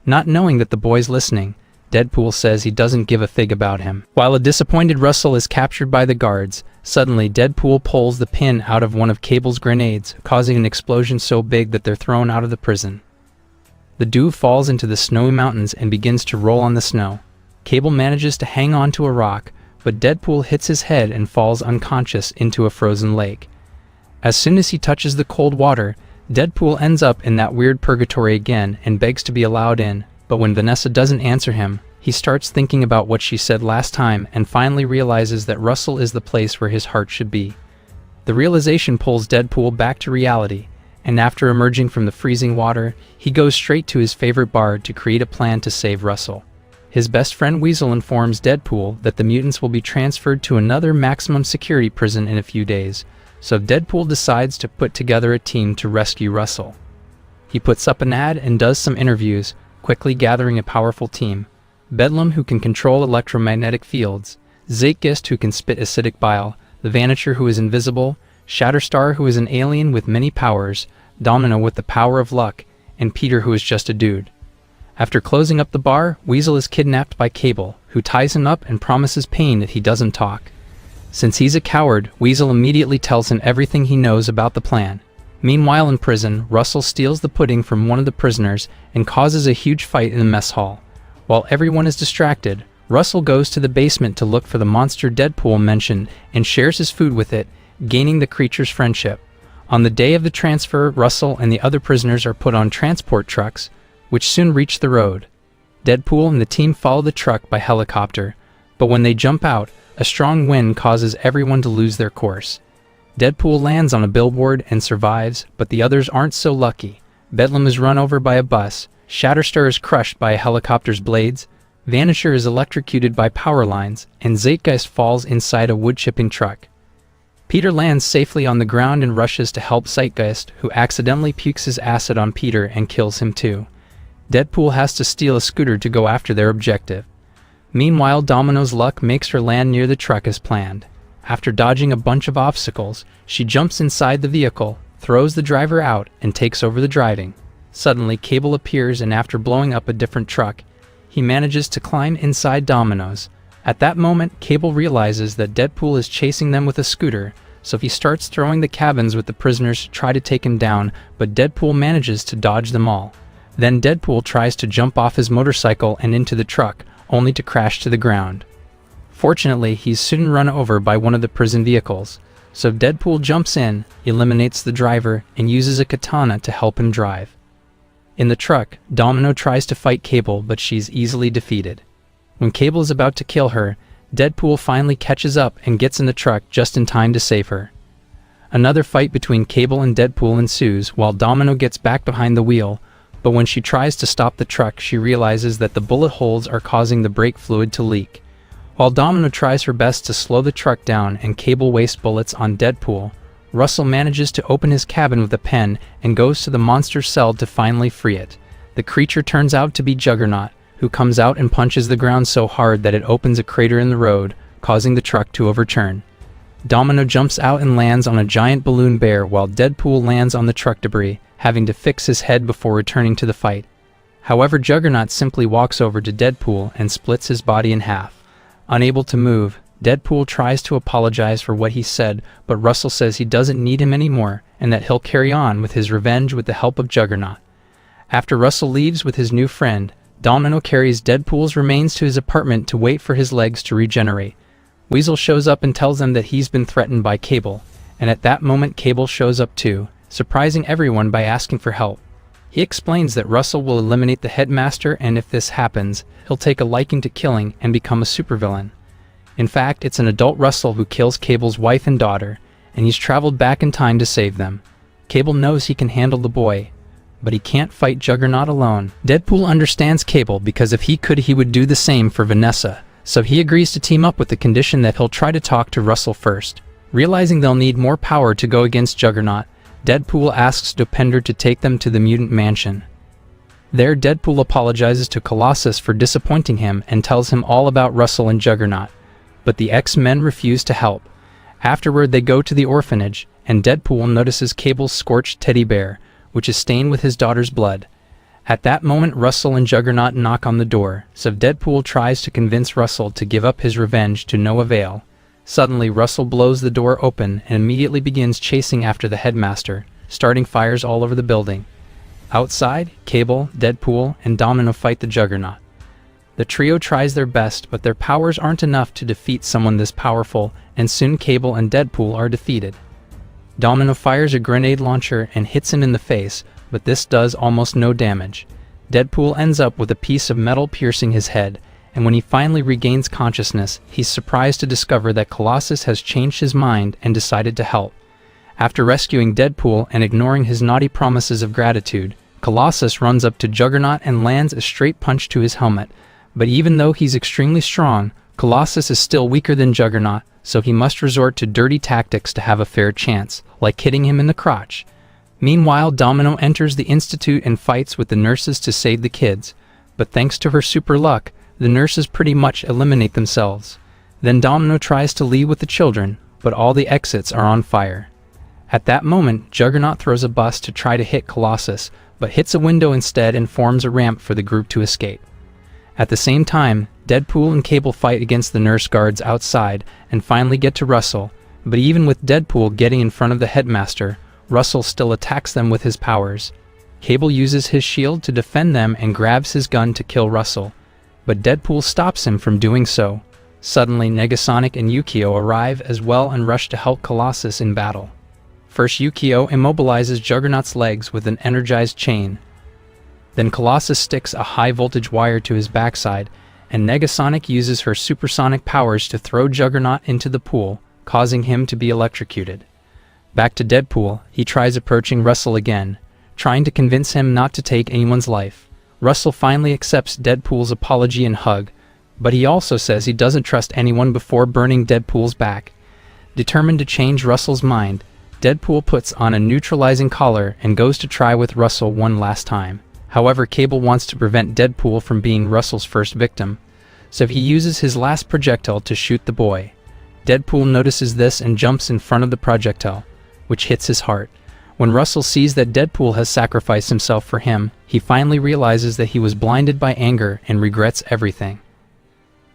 Not knowing that the boy's listening, Deadpool says he doesn't give a fig about him. While a disappointed Russell is captured by the guards, suddenly Deadpool pulls the pin out of one of Cable's grenades, causing an explosion so big that they're thrown out of the prison. The duo falls into the snowy mountains and begins to roll on the snow. Cable manages to hang on to a rock, but Deadpool hits his head and falls unconscious into a frozen lake. As soon as he touches the cold water, Deadpool ends up in that weird purgatory again and begs to be allowed in, but when Vanessa doesn't answer him, he starts thinking about what she said last time and finally realizes that Russell is the place where his heart should be. The realization pulls Deadpool back to reality, and after emerging from the freezing water, he goes straight to his favorite bar to create a plan to save Russell. His best friend Weasel informs Deadpool that the mutants will be transferred to another maximum security prison in a few days, so Deadpool decides to put together a team to rescue Russell. He puts up an ad and does some interviews, quickly gathering a powerful team. Bedlam, who can control electromagnetic fields, Zeitgeist, who can spit acidic bile, the Vanisher, who is invisible, Shatterstar, who is an alien with many powers, Domino with the power of luck, and Peter, who is just a dude. After closing up the bar, Weasel is kidnapped by Cable, who ties him up and promises Pain that he doesn't talk. Since he's a coward, Weasel immediately tells him everything he knows about the plan. Meanwhile in prison, Russell steals the pudding from one of the prisoners and causes a huge fight in the mess hall. While everyone is distracted, Russell goes to the basement to look for the monster Deadpool mentioned and shares his food with it, gaining the creature's friendship. On the day of the transfer, Russell and the other prisoners are put on transport trucks, which soon reach the road. Deadpool and the team follow the truck by helicopter, but when they jump out, a strong wind causes everyone to lose their course. Deadpool lands on a billboard and survives, but the others aren't so lucky. Bedlam is run over by a bus, Shatterstar is crushed by a helicopter's blades, Vanisher is electrocuted by power lines, and Zeitgeist falls inside a wood-chipping truck. Peter lands safely on the ground and rushes to help Zeitgeist, who accidentally pukes his acid on Peter and kills him too. Deadpool has to steal a scooter to go after their objective. Meanwhile, Domino's luck makes her land near the truck as planned. After dodging a bunch of obstacles, she jumps inside the vehicle, throws the driver out, and takes over the driving. Suddenly, Cable appears, and after blowing up a different truck, he manages to climb inside Domino's. At that moment, Cable realizes that Deadpool is chasing them with a scooter, so he starts throwing the cabins with the prisoners to try to take him down, but Deadpool manages to dodge them all. Then Deadpool tries to jump off his motorcycle and into the truck, only to crash to the ground. Fortunately, he's soon run over by one of the prison vehicles, so Deadpool jumps in, eliminates the driver, and uses a katana to help him drive. In the truck, Domino tries to fight Cable, but she's easily defeated. When Cable is about to kill her, Deadpool finally catches up and gets in the truck just in time to save her. Another fight between Cable and Deadpool ensues while Domino gets back behind the wheel, but when she tries to stop the truck, she realizes that the bullet holes are causing the brake fluid to leak. While Domino tries her best to slow the truck down and Cable wastes bullets on Deadpool, Russell manages to open his cabin with a pen and goes to the monster's cell to finally free it. The creature turns out to be Juggernaut, who comes out and punches the ground so hard that it opens a crater in the road, causing the truck to overturn. Domino jumps out and lands on a giant balloon bear while Deadpool lands on the truck debris, having to fix his head before returning to the fight. However, Juggernaut simply walks over to Deadpool and splits his body in half. Unable to move, Deadpool tries to apologize for what he said, but Russell says he doesn't need him anymore and that he'll carry on with his revenge with the help of Juggernaut. After Russell leaves with his new friend, Domino carries Deadpool's remains to his apartment to wait for his legs to regenerate. Weasel shows up and tells them that he's been threatened by Cable, and at that moment Cable shows up too, surprising everyone by asking for help. He explains that Russell will eliminate the headmaster, and if this happens, he'll take a liking to killing and become a supervillain. In fact, it's an adult Russell who kills Cable's wife and daughter, and he's traveled back in time to save them. Cable knows he can handle the boy, but he can't fight Juggernaut alone. Deadpool understands Cable because if he could, he would do the same for Vanessa, so he agrees to team up with the condition that he'll try to talk to Russell first. Realizing they'll need more power to go against Juggernaut, Deadpool asks Dopender to take them to the mutant mansion. There, Deadpool apologizes to Colossus for disappointing him and tells him all about Russell and Juggernaut, but the X-Men refuse to help. Afterward, they go to the orphanage, and Deadpool notices Cable's scorched teddy bear, which is stained with his daughter's blood. At that moment, Russell and Juggernaut knock on the door, so Deadpool tries to convince Russell to give up his revenge to no avail. Suddenly, Russell blows the door open and immediately begins chasing after the headmaster, starting fires all over the building. Outside, Cable, Deadpool, and Domino fight the Juggernaut. The trio tries their best, but their powers aren't enough to defeat someone this powerful, and soon Cable and Deadpool are defeated. Domino fires a grenade launcher and hits him in the face, but this does almost no damage. Deadpool ends up with a piece of metal piercing his head, and when he finally regains consciousness, he's surprised to discover that Colossus has changed his mind and decided to help. After rescuing Deadpool and ignoring his naughty promises of gratitude, Colossus runs up to Juggernaut and lands a straight punch to his helmet, but even though he's extremely strong, Colossus is still weaker than Juggernaut, so he must resort to dirty tactics to have a fair chance, like hitting him in the crotch. Meanwhile, Domino enters the institute and fights with the nurses to save the kids, but thanks to her super luck, the nurses pretty much eliminate themselves. Then Domino tries to leave with the children, but all the exits are on fire. At that moment, Juggernaut throws a bus to try to hit Colossus, but hits a window instead and forms a ramp for the group to escape. At the same time, Deadpool and Cable fight against the nurse guards outside and finally get to Russell, but even with Deadpool getting in front of the headmaster, Russell still attacks them with his powers. Cable uses his shield to defend them and grabs his gun to kill Russell, but Deadpool stops him from doing so. Suddenly, Negasonic and Yukio arrive as well and rush to help Colossus in battle. First, Yukio immobilizes Juggernaut's legs with an energized chain. Then Colossus sticks a high-voltage wire to his backside, and Negasonic uses her supersonic powers to throw Juggernaut into the pool, causing him to be electrocuted. Back to Deadpool, he tries approaching Russell again, trying to convince him not to take anyone's life. Russell finally accepts Deadpool's apology and hug, but he also says he doesn't trust anyone before burning Deadpool's back. Determined to change Russell's mind, Deadpool puts on a neutralizing collar and goes to try with Russell one last time. However, Cable wants to prevent Deadpool from being Russell's first victim, so he uses his last projectile to shoot the boy. Deadpool notices this and jumps in front of the projectile, which hits his heart. When Russell sees that Deadpool has sacrificed himself for him, he finally realizes that he was blinded by anger and regrets everything.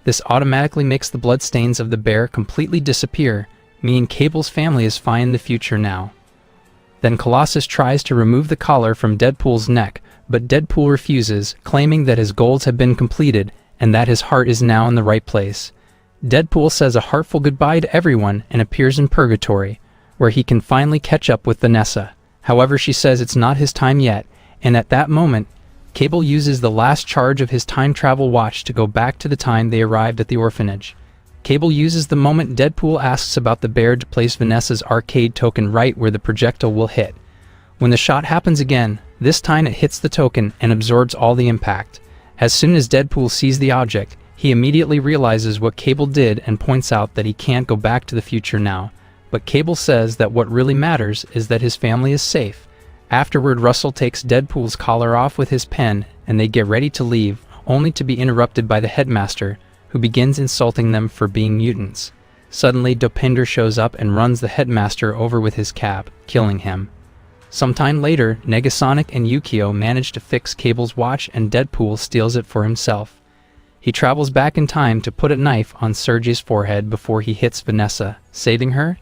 This automatically makes the bloodstains of the bear completely disappear, meaning Cable's family is fine in the future now. Then Colossus tries to remove the collar from Deadpool's neck, but Deadpool refuses, claiming that his goals have been completed and that his heart is now in the right place. Deadpool says a heartful goodbye to everyone and appears in Purgatory, where he can finally catch up with Vanessa. However, she says it's not his time yet, and at that moment, Cable uses the last charge of his time travel watch to go back to the time they arrived at the orphanage. Cable uses the moment Deadpool asks about the bear to place Vanessa's arcade token right where the projectile will hit. When the shot happens again, this time it hits the token and absorbs all the impact. As soon as Deadpool sees the object, he immediately realizes what Cable did and points out that he can't go back to the future now. But Cable says that what really matters is that his family is safe. Afterward, Russell takes Deadpool's collar off with his pen and they get ready to leave, only to be interrupted by the headmaster, who begins insulting them for being mutants. Suddenly, Dopinder shows up and runs the headmaster over with his cab, killing him. Sometime later, Negasonic and Yukio manage to fix Cable's watch and Deadpool steals it for himself. He travels back in time to put a knife on Sergei's forehead before he hits Vanessa, saving her.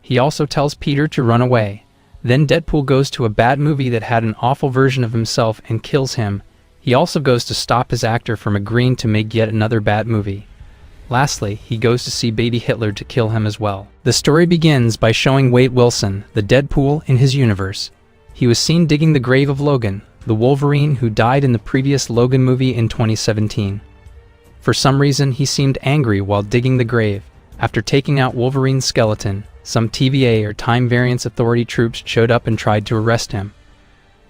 He also tells Peter to run away. Then Deadpool goes to a bad movie that had an awful version of himself and kills him. He also goes to stop his actor from agreeing to make yet another bad movie. Lastly, he goes to see baby Hitler to kill him as well. The story begins by showing Wade Wilson, the Deadpool, in his universe. He was seen digging the grave of Logan, the Wolverine who died in the previous Logan movie in 2017. For some reason, he seemed angry while digging the grave. After taking out Wolverine's skeleton, some TVA or Time Variance Authority troops showed up and tried to arrest him.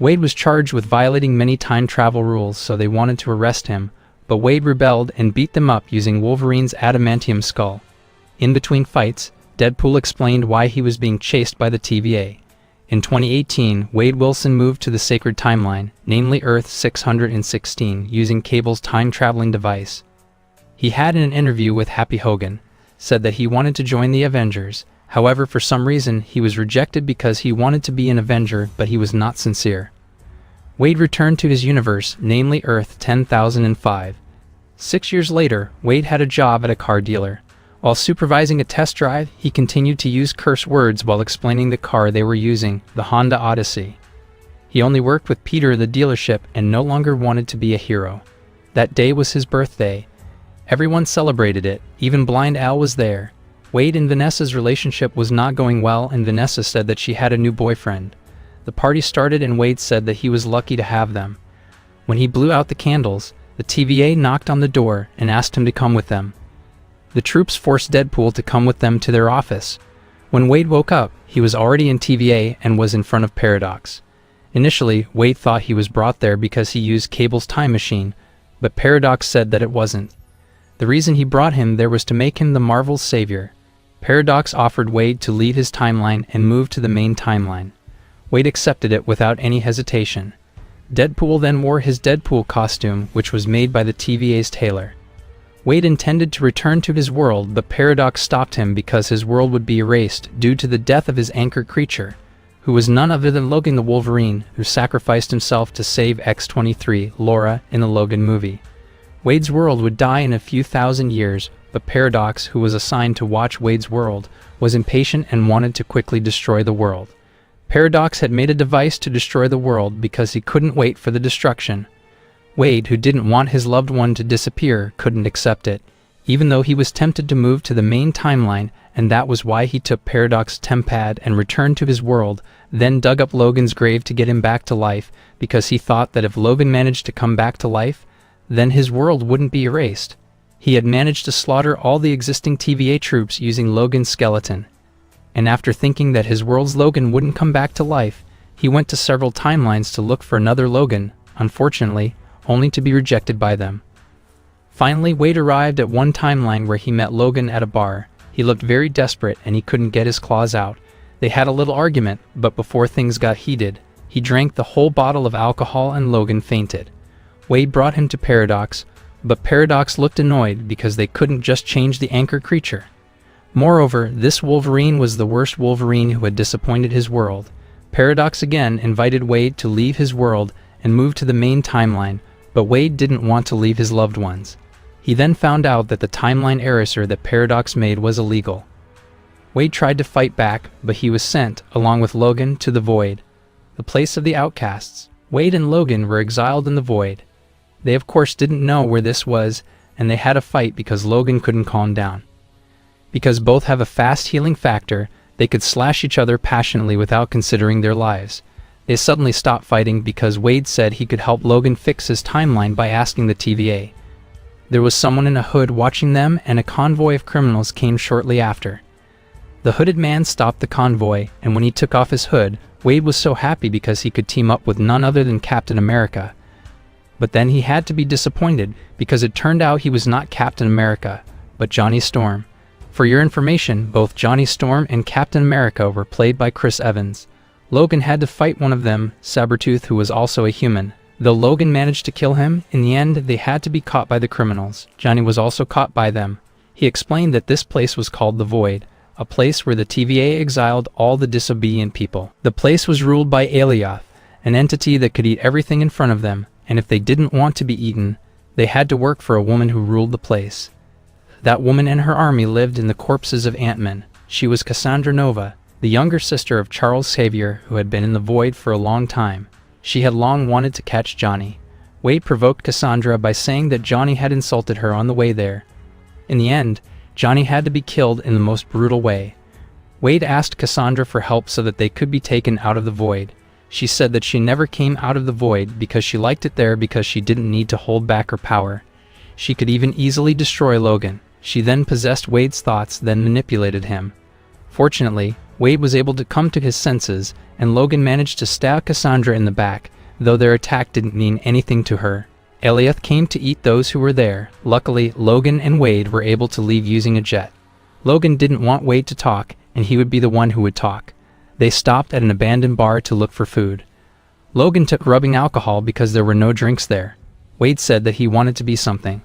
Wade was charged with violating many time travel rules, so they wanted to arrest him, but Wade rebelled and beat them up using Wolverine's adamantium skull. In between fights, Deadpool explained why he was being chased by the TVA. In 2018, Wade Wilson moved to the sacred timeline, namely Earth 616, using Cable's time-traveling device. He had in an interview with Happy Hogan, said that he wanted to join the Avengers. However, for some reason, he was rejected because he wanted to be an Avenger, but he was not sincere. Wade returned to his universe, namely Earth 10,005. 6 years later, Wade had a job at a car dealer. While supervising a test drive, he continued to use curse words while explaining the car they were using, the Honda Odyssey. He only worked with Peter at the dealership and no longer wanted to be a hero. That day was his birthday. Everyone celebrated it, even Blind Al was there. Wade and Vanessa's relationship was not going well and Vanessa said that she had a new boyfriend. The party started and Wade said that he was lucky to have them. When he blew out the candles, the TVA knocked on the door and asked him to come with them. The troops forced Deadpool to come with them to their office. When Wade woke up, he was already in TVA and was in front of Paradox. Initially, Wade thought he was brought there because he used Cable's time machine, but Paradox said that it wasn't. The reason he brought him there was to make him the Marvel's savior. Paradox offered Wade to leave his timeline and move to the main timeline. Wade accepted it without any hesitation. Deadpool then wore his Deadpool costume, which was made by the TVA's tailor. Wade intended to return to his world, but Paradox stopped him because his world would be erased due to the death of his anchor creature, who was none other than Logan the Wolverine, who sacrificed himself to save X-23, Laura, in the Logan movie. Wade's world would die in a few thousand years, but Paradox, who was assigned to watch Wade's world, was impatient and wanted to quickly destroy the world. Paradox had made a device to destroy the world because he couldn't wait for the destruction. Wade, who didn't want his loved one to disappear, couldn't accept it, even though he was tempted to move to the main timeline, and that was why he took Paradox's tempad and returned to his world, then dug up Logan's grave to get him back to life, because he thought that if Logan managed to come back to life, then his world wouldn't be erased. He had managed to slaughter all the existing TVA troops using Logan's skeleton. And after thinking that his world's Logan wouldn't come back to life, he went to several timelines to look for another Logan, unfortunately, only to be rejected by them. Finally, Wade arrived at one timeline where he met Logan at a bar. He looked very desperate and he couldn't get his claws out. They had a little argument, but before things got heated, he drank the whole bottle of alcohol and Logan fainted. Wade brought him to Paradox, but Paradox looked annoyed because they couldn't just change the anchor creature. Moreover, this Wolverine was the worst Wolverine who had disappointed his world. Paradox again invited Wade to leave his world and move to the main timeline, but Wade didn't want to leave his loved ones. He then found out that the timeline eraser that Paradox made was illegal. Wade tried to fight back, but he was sent, along with Logan, to the Void, the place of the outcasts. Wade and Logan were exiled in the Void. They of course didn't know where this was, and they had a fight because Logan couldn't calm down. Because both have a fast healing factor, they could slash each other passionately without considering their lives. They suddenly stopped fighting because Wade said he could help Logan fix his timeline by asking the TVA. There was someone in a hood watching them, and a convoy of criminals came shortly after. The hooded man stopped the convoy, and when he took off his hood, Wade was so happy because he could team up with none other than Captain America. But then he had to be disappointed because it turned out he was not Captain America, but Johnny Storm. For your information, both Johnny Storm and Captain America were played by Chris Evans. Logan had to fight one of them, Sabretooth, who was also a human. Though Logan managed to kill him, in the end they had to be caught by the criminals. Johnny was also caught by them. He explained that this place was called the Void, a place where the TVA exiled all the disobedient people. The place was ruled by Alioth, an entity that could eat everything in front of them, and if they didn't want to be eaten, they had to work for a woman who ruled the place. That woman and her army lived in the corpses of Ant-Man. She was Cassandra Nova, the younger sister of Charles Xavier, who had been in the Void for a long time. She had long wanted to catch Johnny. Wade provoked Cassandra by saying that Johnny had insulted her on the way there. In the end, Johnny had to be killed in the most brutal way. Wade asked Cassandra for help so that they could be taken out of the Void. She said that she never came out of the Void because she liked it there because she didn't need to hold back her power. She could even easily destroy Logan. She then possessed Wade's thoughts, then manipulated him. Fortunately, Wade was able to come to his senses, and Logan managed to stab Cassandra in the back, though their attack didn't mean anything to her. Alioth came to eat those who were there. Luckily, Logan and Wade were able to leave using a jet. Logan didn't want Wade to talk, and he would be the one who would talk. They stopped at an abandoned bar to look for food. Logan took rubbing alcohol because there were no drinks there. Wade said that he wanted to be something.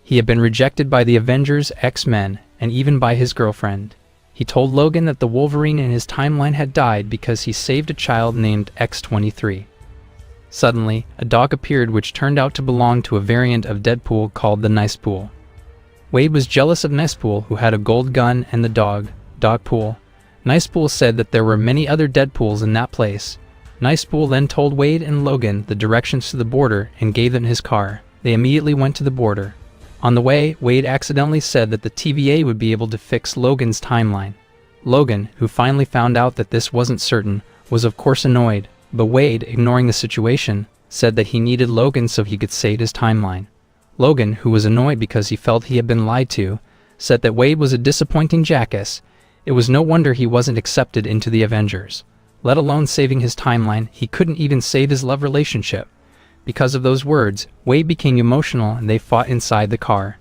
He had been rejected by the Avengers, X-Men, and even by his girlfriend. He told Logan that the Wolverine in his timeline had died because he saved a child named X-23. Suddenly, a dog appeared which turned out to belong to a variant of Deadpool called the Nicepool. Wade was jealous of Nicepool, who had a gold gun, and the dog, Dogpool. Nicepool said that there were many other Deadpools in that place. Nicepool then told Wade and Logan the directions to the border and gave them his car. They immediately went to the border. On the way, Wade accidentally said that the TVA would be able to fix Logan's timeline. Logan, who finally found out that this wasn't certain, was of course annoyed. But Wade, ignoring the situation, said that he needed Logan so he could save his timeline. Logan, who was annoyed because he felt he had been lied to, said that Wade was a disappointing jackass. It was no wonder he wasn't accepted into the Avengers. Let alone saving his timeline, he couldn't even save his love relationship. Because of those words, Wade became emotional and they fought inside the car.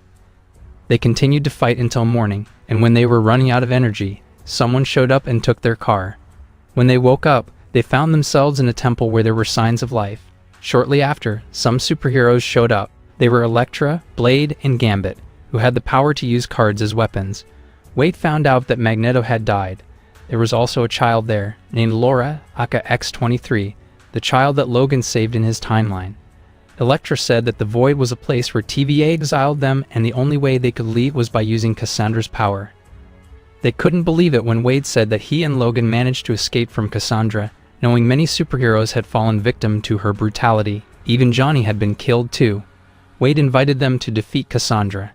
They continued to fight until morning, and when they were running out of energy, someone showed up and took their car. When they woke up, they found themselves in a temple where there were signs of life. Shortly after, some superheroes showed up. They were Elektra, Blade, and Gambit, who had the power to use cards as weapons. Wade found out that Magneto had died. There was also a child there, named Laura, aka X-23, the child that Logan saved in his timeline. Elektra said that the Void was a place where TVA exiled them and the only way they could leave was by using Cassandra's power. They couldn't believe it when Wade said that he and Logan managed to escape from Cassandra, knowing many superheroes had fallen victim to her brutality. Even Johnny had been killed too. Wade invited them to defeat Cassandra.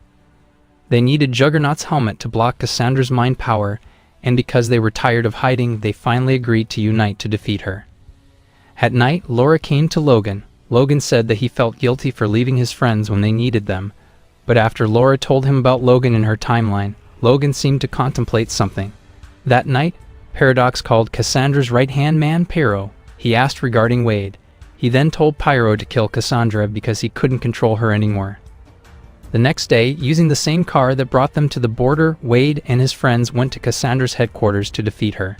They needed Juggernaut's helmet to block Cassandra's mind power, and because they were tired of hiding, they finally agreed to unite to defeat her. At night, Laura came to Logan. Logan said that he felt guilty for leaving his friends when they needed them, but after Laura told him about Logan in her timeline, Logan seemed to contemplate something. That night, Paradox called Cassandra's right-hand man Pyro. He asked regarding Wade. He then told Pyro to kill Cassandra because he couldn't control her anymore. The next day, using the same car that brought them to the border, Wade and his friends went to Cassandra's headquarters to defeat her.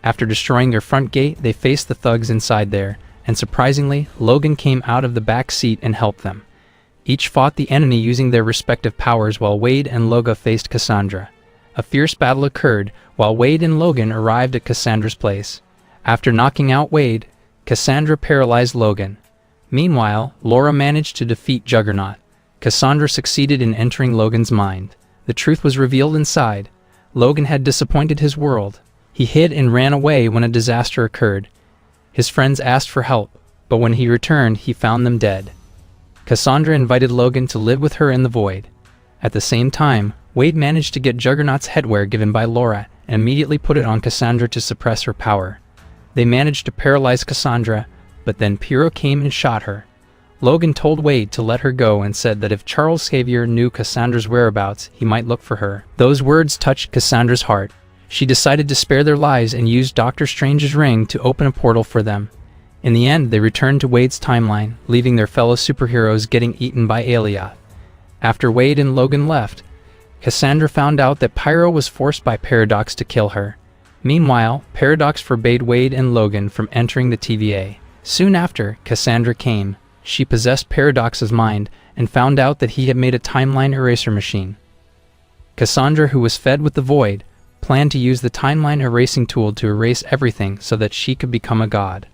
After destroying their front gate, they faced the thugs inside there, and surprisingly, Logan came out of the back seat and helped them. Each fought the enemy using their respective powers while Wade and Logan faced Cassandra. A fierce battle occurred while Wade and Logan arrived at Cassandra's place. After knocking out Wade, Cassandra paralyzed Logan. Meanwhile, Laura managed to defeat Juggernaut. Cassandra succeeded in entering Logan's mind. The truth was revealed inside. Logan had disappointed his world. He hid and ran away when a disaster occurred. His friends asked for help, but when he returned, he found them dead. Cassandra invited Logan to live with her in the Void. At the same time, Wade managed to get Juggernaut's headwear given by Laura and immediately put it on Cassandra to suppress her power. They managed to paralyze Cassandra, but then Pyro came and shot her. Logan told Wade to let her go and said that if Charles Xavier knew Cassandra's whereabouts, he might look for her. Those words touched Cassandra's heart. She decided to spare their lives and used Doctor Strange's ring to open a portal for them. In the end, they returned to Wade's timeline, leaving their fellow superheroes getting eaten by Alioth. After Wade and Logan left, Cassandra found out that Pyro was forced by Paradox to kill her. Meanwhile, Paradox forbade Wade and Logan from entering the TVA. Soon after, Cassandra came. She possessed Paradox's mind and found out that he had made a timeline eraser machine. Cassandra, who was fed with the void, planned to use the timeline erasing tool to erase everything so that she could become a god.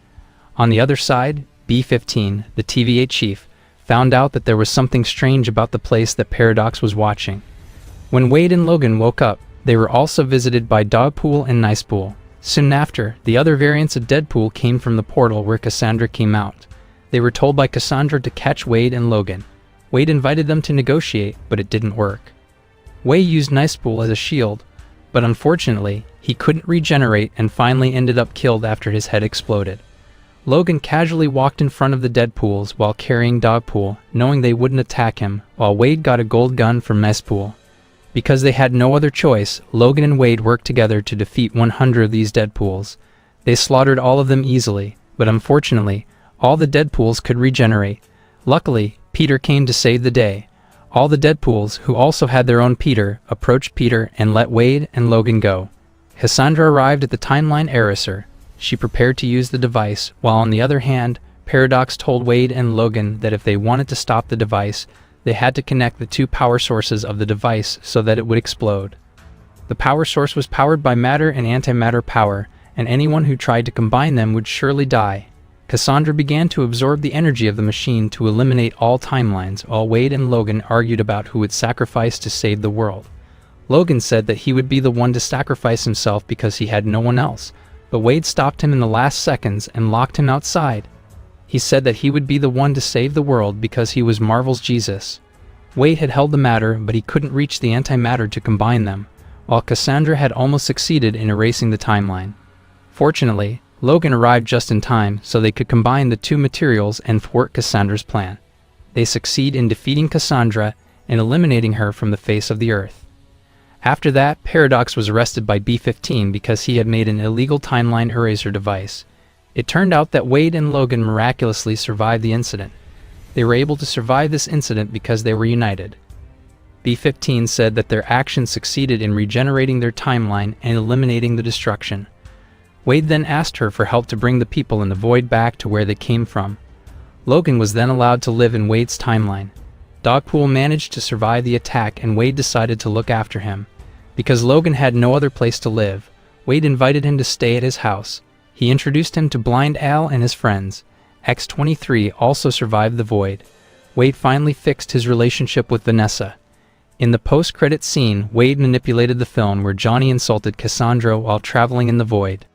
On the other side, B-15, the TVA chief, found out that there was something strange about the place that Paradox was watching. When Wade and Logan woke up, they were also visited by Dogpool and Nicepool. Soon after, the other variants of Deadpool came from the portal where Cassandra came out. They were told by Cassandra to catch Wade and Logan. Wade invited them to negotiate, but it didn't work. Wade used Nicepool as a shield, but unfortunately, he couldn't regenerate and finally ended up killed after his head exploded. Logan casually walked in front of the Deadpools while carrying Dogpool, knowing they wouldn't attack him, while Wade got a gold gun from Nicepool. Because they had no other choice, Logan and Wade worked together to defeat 100 of these Deadpools. They slaughtered all of them easily, but unfortunately, all the Deadpools could regenerate. Luckily, Peter came to save the day. All the Deadpools, who also had their own Peter, approached Peter and let Wade and Logan go. Cassandra arrived at the timeline eraser. She prepared to use the device, while on the other hand, Paradox told Wade and Logan that if they wanted to stop the device, they had to connect the two power sources of the device so that it would explode. The power source was powered by matter and antimatter power, and anyone who tried to combine them would surely die. Cassandra began to absorb the energy of the machine to eliminate all timelines, while Wade and Logan argued about who would sacrifice to save the world. Logan said that he would be the one to sacrifice himself because he had no one else, but Wade stopped him in the last seconds and locked him outside. He said that he would be the one to save the world because he was Marvel's Jesus. Wade had held the matter, but he couldn't reach the antimatter to combine them, while Cassandra had almost succeeded in erasing the timeline. Fortunately, Logan arrived just in time so they could combine the two materials and thwart Cassandra's plan. They succeed in defeating Cassandra and eliminating her from the face of the earth. After that, Paradox was arrested by B-15 because he had made an illegal timeline eraser device. It turned out that Wade and Logan miraculously survived the incident. They were able to survive this incident because they were united. B-15 said that their actions succeeded in regenerating their timeline and eliminating the destruction. Wade then asked her for help to bring the people in the void back to where they came from. Logan was then allowed to live in Wade's timeline. Dogpool managed to survive the attack and Wade decided to look after him. Because Logan had no other place to live, Wade invited him to stay at his house. He introduced him to Blind Al and his friends. X-23 also survived the void. Wade finally fixed his relationship with Vanessa. In the post-credit scene, Wade manipulated the film where Johnny insulted Cassandra while traveling in the void.